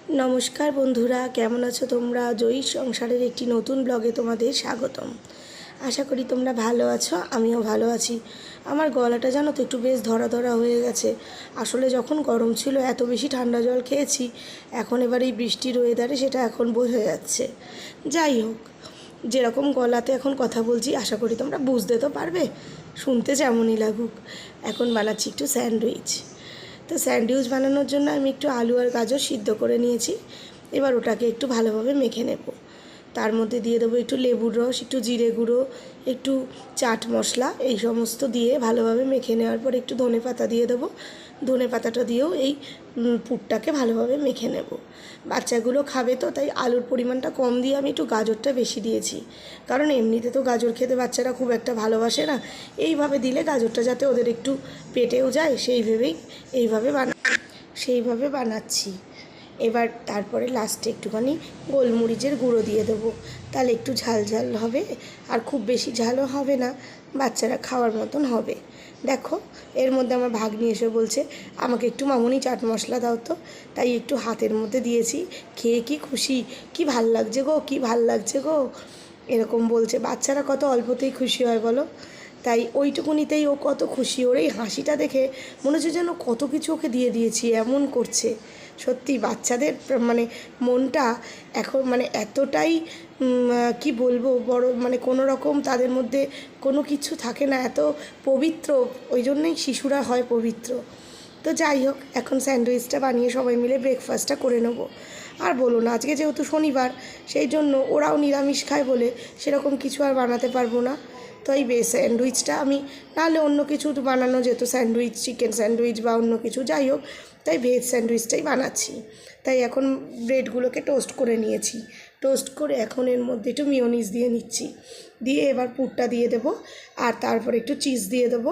नमस्कार बंधुरा केमन आछो तोमरा जयी संसारेर एकटी नतून ब्लगे तोमादेर स्वागतम। आशा करी तोमरा भालो आछो, आमिओ भालो आछि। आमार गलाटा जानो तो एकटु बेश धरा धरा हये गेछे। आसले जखन गरम छिलो एत बेशी ठांडा जल खेयेछि, एखन एबार एई बृष्टिर वेदारे सेटा एखन बोझा जाच्छे। जाई होक, जेरकम गलाते एखन कथा बोलछि आशा करी तोमरा बुझते तो पारबे, शुनते जेमनई लाগুক। एखन बानाচ্ছি একটু স্যান্ডউইচ। तो सैंडउइच बानानोर जोन्नो आमी एकटु आलू और गाजर सिद्ध करे निয়েছি। এবার ওটাকে একটু ভালোভাবে মেখে নেব। তার মধ্যে দিয়ে দেবো একটু লেবুর রস, একটু জিরে গুঁড়ো, একটু চাট মশলা, এই সমস্ত দিয়ে ভালোভাবে মেখে নেওয়ার পর একটু ধনেপাতা দিয়ে দেবো। ধনেপাতাটা দিয়েও এই পুরটাকে ভালোভাবে মেখে নেব। বাচ্চাগুলো খাবে তো, তাই আলুর পরিমাণটা কম দিয়ে আমি একটু গাজরটা বেশি দিয়েছি, কারণ এমনিতে তো গাজর খেতে বাচ্চারা খুব একটা ভালোবাসে না। এইভাবে দিলে গাজরটা যাতে ওদের একটু পেটেও যায় সেইভাবে বানাচ্ছি। এবার তারপরে লাস্টে একটুখানি গোলমরিচের গুঁড়ো দিয়ে দেবো, তাহলে একটু ঝাল ঝাল হবে, আর খুব বেশি ঝালও হবে না, বাচ্চারা খাওয়ার মতন হবে। দেখো এর মধ্যে আমার ভাগ্নি এসে বলছে আমাকে একটু মামুনি চাট মশলা দাও তো, তাই একটু হাতের মধ্যে দিয়েছি। খেয়ে কি খুশি, কি ভাল লাগছে গো, কি ভাল লাগছে গো, এরকম বলছে। বাচ্চারা কত অল্পতেই খুশি হয় বলো, তাই ওইটুকুনিতেই ও কত খুশি। ওর এই হাসিটা দেখে মনে হচ্ছে যেন কত কিছু ওকে দিয়ে দিয়েছি, এমন করছে। সত্যি বাচ্চাদের মানে মনটা এখন মানে এতটাই কি বলবো, বড় মানে কোনো রকম তাদের মধ্যে কোনো কিছু থাকে না, এত পবিত্র, ওই জন্যই শিশুরা হয় পবিত্র। তো যাই হোক, এখন স্যান্ডউইচটা বানিয়ে সবাই মিলে ব্রেকফাস্টটা করে নেব। আর বলো না, আজকে যেহেতু শনিবার, সেই জন্য ওরাও নিরামিষ খায় বলে সেরকম কিছু আর বানাতে পারবো না। তো এই স্যান্ডউইচটা আমি নাহলে অন্য কিছু বানানো যেত, স্যান্ডউইচ, চিকেন স্যান্ডউইচ বা অন্য কিছু, যাই হোক, তাই ভেজ স্যান্ডউইচটাই বানাচ্ছি। তাই এখন ব্রেডগুলোকে টোস্ট করে নিয়েছি, টোস্ট করে এখন এর মধ্যে একটু মিয়োনিজ দিয়ে নিচ্ছি, দিয়ে এবার পুরটা দিয়ে দেবো, আর তারপর একটু চিজ দিয়ে দেবো,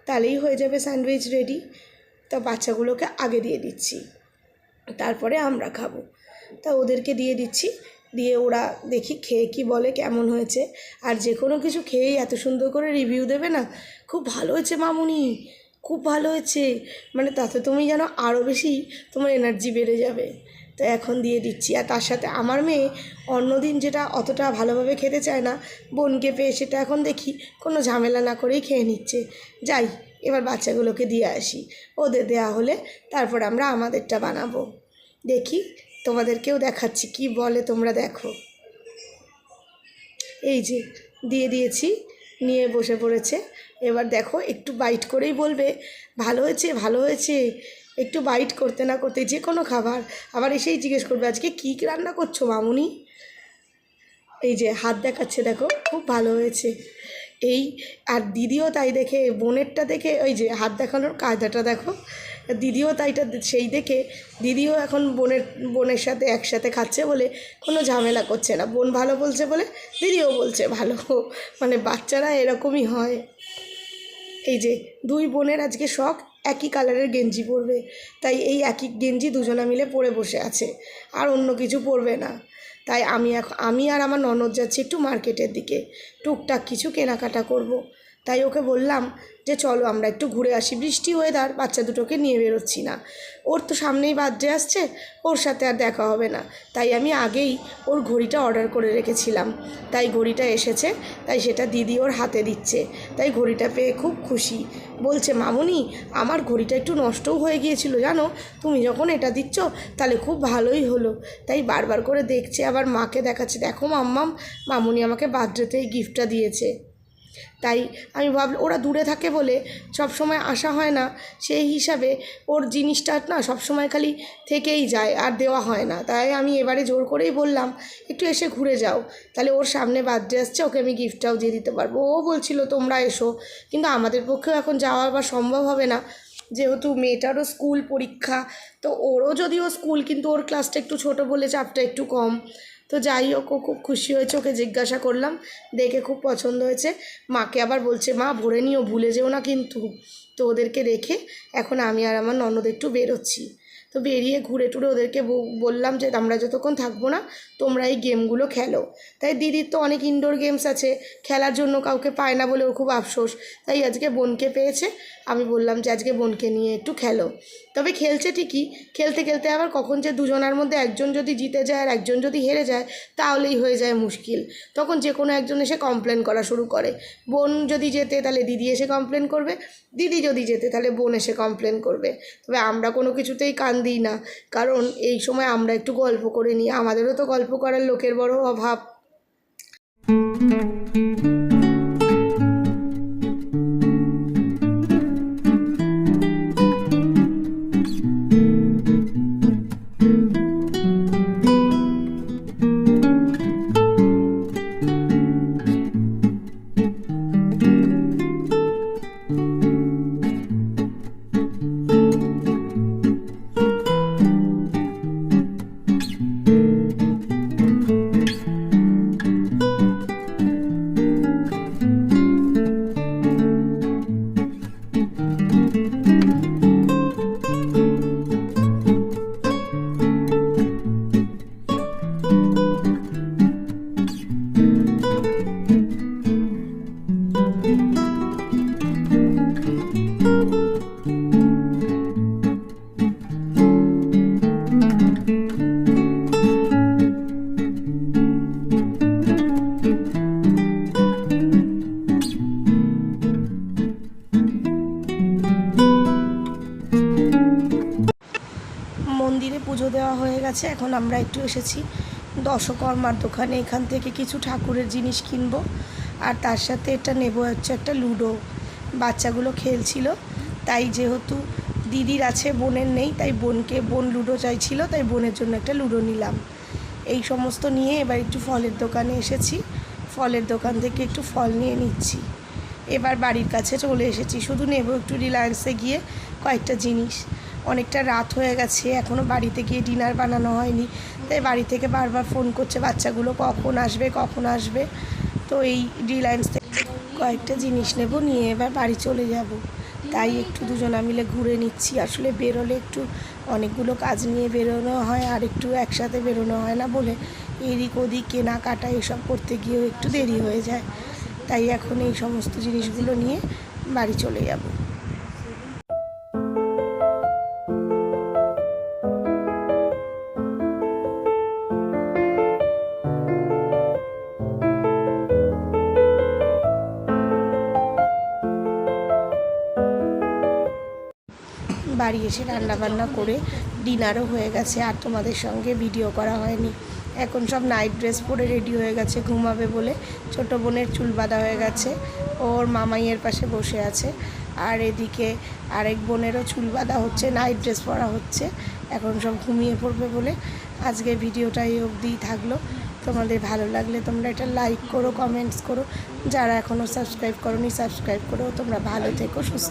তাহলেই হয়ে যাবে স্যান্ডউইচ রেডি। তো বাচ্চাগুলোকে আগে দিয়ে দিচ্ছি, তারপরে আমরা খাবো। তা ওদেরকে দিয়ে দিচ্ছি, দিয়ে ওরা দেখি খেয়ে কি বলে কেমন হয়েছে। আর যে কোনো কিছু খেয়েই এত সুন্দর করে রিভিউ দেবে না, খুব ভালো হয়েছে মামুনি, খুব ভালো হয়েছে, মানে তাতে তুমি যেন আরও বেশি তোমার এনার্জি বেড়ে যাবে। তো এখন দিয়ে দিচ্ছি। আর তার সাথে আমার মেয়ে অন্যদিন যেটা অতটা ভালোভাবে খেতে চায় না, বোনকে পেয়ে সেটা এখন দেখি কোনো ঝামেলা না করেই খেয়ে নিচ্ছে। যাই, এবার বাচ্চাগুলোকে দিয়ে আসি, ওদের দেয়া হলে তারপর আমরা আমাদেরটা বানাবো। দেখি তোমাদেরকেও দেখাচ্ছি কি বলে, তোমরা দেখো। এই যে দিয়ে দিয়েছি, নিয়ে বসে পড়েছে। এবার দেখো একটু বাইট করেই বলবে ভালো হয়েছে, ভালো হয়েছে। একটু বাইট করতে না করতে যে কোনো খাবার আবার এসেই জিজ্ঞেস করবে আজকে কী রান্না করছো মামুনি। এই যে হাত দেখাচ্ছে, দেখো খুব ভালো হয়েছে। এই আর দিদিও তাই দেখে, বোনেরটা দেখে ওই যে হাত দেখানোর কায়দাটা দেখো, দিদিও তাইটা সেই দেখে দিদিও এখন বোনের সাথে একসাথে খাচ্ছে বলে কোনো ঝামেলা করছে না। বোন ভালো বলছে বলে দিদিও বলছে ভালো, মানে বাচ্চারা এরকমই হয়। এই যে দুই বোনের আজকে শখ একই কালারের গেঞ্জি পরবে, তাই এই একই গেঞ্জি দুজনা মিলে পরে বসে আছে, আর অন্য কিছু পরবে না। তাই আমি আর আমার ননদ যাচ্ছি একটু মার্কেটের দিকে, টুকটাক কিছু কেনাকাটা করব। তাই ওকে বললাম যে চলো আমরা একটু ঘুরে আসি, বৃষ্টি ওয়েদার, বাচ্চা দুটোকে নিয়ে বেরোচ্ছি না। ওর তো সামনেই বার্থডে আসছে, ওর সাথে আর দেখা হবে না, তাই আমি আগেই ওর ঘড়িটা অর্ডার করে রেখেছিলাম। তাই ঘড়িটা এসেছে, তাই সেটা দিদি ওর হাতে দিচ্ছে। তাই ঘড়িটা পেয়ে খুব খুশি, বলছে মামুনি আমার ঘড়িটা একটু নষ্টও হয়ে গিয়েছিল জানো, তুমি যখন এটা দিচ্ছ তাহলে খুব ভালোই হলো। তাই বারবার করে দেখছে, আবার মাকে দেখাচ্ছে, দেখো মাম্মাম, মামুনি আমাকে বার্থডেতে এই গিফটটা দিয়েছে। তাই আমি ভাবলাম ওরা দূরে থাকে বলে সব সময় আসা হয় না, সেই হিসাবে ওর জিনিসটা না সব সময় খালি থেকেই যায় আর দেওয়া হয় না। তাই আমি এবারে জোর করেই বললাম একটু এসে ঘুরে যাও, তাহলে ওর সামনে বার্থডে আসছে, ওকে আমি গিফটটাও দিয়ে দিতে পারবো। ও বলছিল তোমরা এসো, কিন্তু আমাদের পক্ষেও এখন যাওয়া বা সম্ভব হবে না, যেহেতু মেয়েটারও স্কুল পরীক্ষা। তো ওরও যদিও স্কুল, কিন্তু ওর ক্লাসটা একটু ছোটো বলে চাপটা একটু কম। তো যাই হোক, ও খুব খুশি হয়েছে, ওকে জিজ্ঞাসা করলাম, দেখে খুব পছন্দ হয়েছে। মাকে আবার বলছে মা ভরে নিও, ভুলে যেও না কিন্তু। তো ওদেরকে রেখে এখন আমি আর আমার ননদ একটু বেরোচ্ছি। তো বেরিয়ে ঘুরে টুরে ওদেরকে বললাম যে আমরা যতক্ষণ থাকবো না তোমরা এই গেমগুলো খেলো। তাই দিদির তো অনেক ইনডোর গেমস আছে, খেলার জন্য কাউকে পায় না বলে ওর খুব আফসোস। তাই আজকে বোনকে পেয়েছে, আমি বললাম যে আজকে বোনকে নিয়ে একটু খেলো। তবে খেলছে ঠিকই, খেলতে খেলতে আবার কখন যে দুজনের মধ্যে একজন যদি জিতে যায় আর একজন যদি হেরে যায় তাহলেই হয়ে যায় মুশকিল। তখন যে কোনো একজন এসে কমপ্লেন করা শুরু করে। বোন যদি জেতে তাহলে দিদি এসে কমপ্লেন করবে, দিদি যদি জেতে তাহলে বোন এসে কমপ্লেন করবে। তবে আমরা কোনো কিছুতেই কান দিই না, কারণ এই সময় আমরা একটু গল্প করে নিই, আমাদেরও তো গল্প করার লোকের বড় অভাব। মন্দিরে পুজো দেওয়া হয়ে গেছে, এখন আমরা একটু এসেছি দশকর্মার দোকানে। এখান থেকে কিছু ঠাকুরের জিনিস কিনবো, আর তার সাথে এটা নেব হচ্ছে একটা লুডো। বাচ্চাগুলো খেলছিল, তাই যেহেতু দিদির আছে বোনের নেই, তাই বোন লুডো চাইছিল, তাই বোনের জন্য একটা লুডো নিলাম। এই সমস্ত নিয়ে এবার একটু ফলের দোকানে এসেছি, ফলের দোকান থেকে একটু ফল নিয়ে নিচ্ছি। এবার বাড়ির কাছে চলে এসেছি, শুধু নেব একটু রিলায়েন্সে গিয়ে কয়েকটা জিনিস। অনেকটা রাত হয়ে গেছে, এখনও বাড়িতে গিয়ে ডিনার বানানো হয়নি, তাই বাড়ি থেকে বারবার ফোন করছে বাচ্চাগুলো কখন আসবে। তো এই রিলায়েন্স থেকে কয়েকটা জিনিস নেব, নিয়ে এবার বাড়ি চলে যাব। তাই একটু দুজনা মিলে ঘুরে নিচ্ছি। আসলে বেরোলে একটু অনেকগুলো কাজ নিয়ে বেরোনো হয়, আর একটু একসাথে বেরোনো হয় না বলে এদিক ওদিক কেনাকাটা এসব করতে গিয়েও একটু দেরি হয়ে যায়। তাই এখন এই সমস্ত জিনিসগুলো নিয়ে বাড়ি চলে যাব। বাড়ি এসে রান্নাবান্না করে ডিনারও হয়ে গেছে, আর তোমাদের সঙ্গে ভিডিও করা হয়নি। এখন সব নাইট ড্রেস পরে রেডি হয়ে গেছে ঘুমাবে বলে। ছোটো বোনের চুল বাঁধা হয়ে গেছে, ওর মামাইয়ের পাশে বসে আছে। আর এদিকে আরেক বোনেরও চুল বাঁধা হচ্ছে, নাইট ড্রেস পরা হচ্ছে। এখন সব ঘুমিয়ে পড়বে বলে আজকে ভিডিওটা এই অবধিই থাকলো। তোমাদের ভালো লাগলে তোমরা এটা লাইক করো, কমেন্টস করো। যারা এখনও সাবস্ক্রাইব করোনি সাবস্ক্রাইব করো। তোমরা ভালো থেকো, সুস্থ।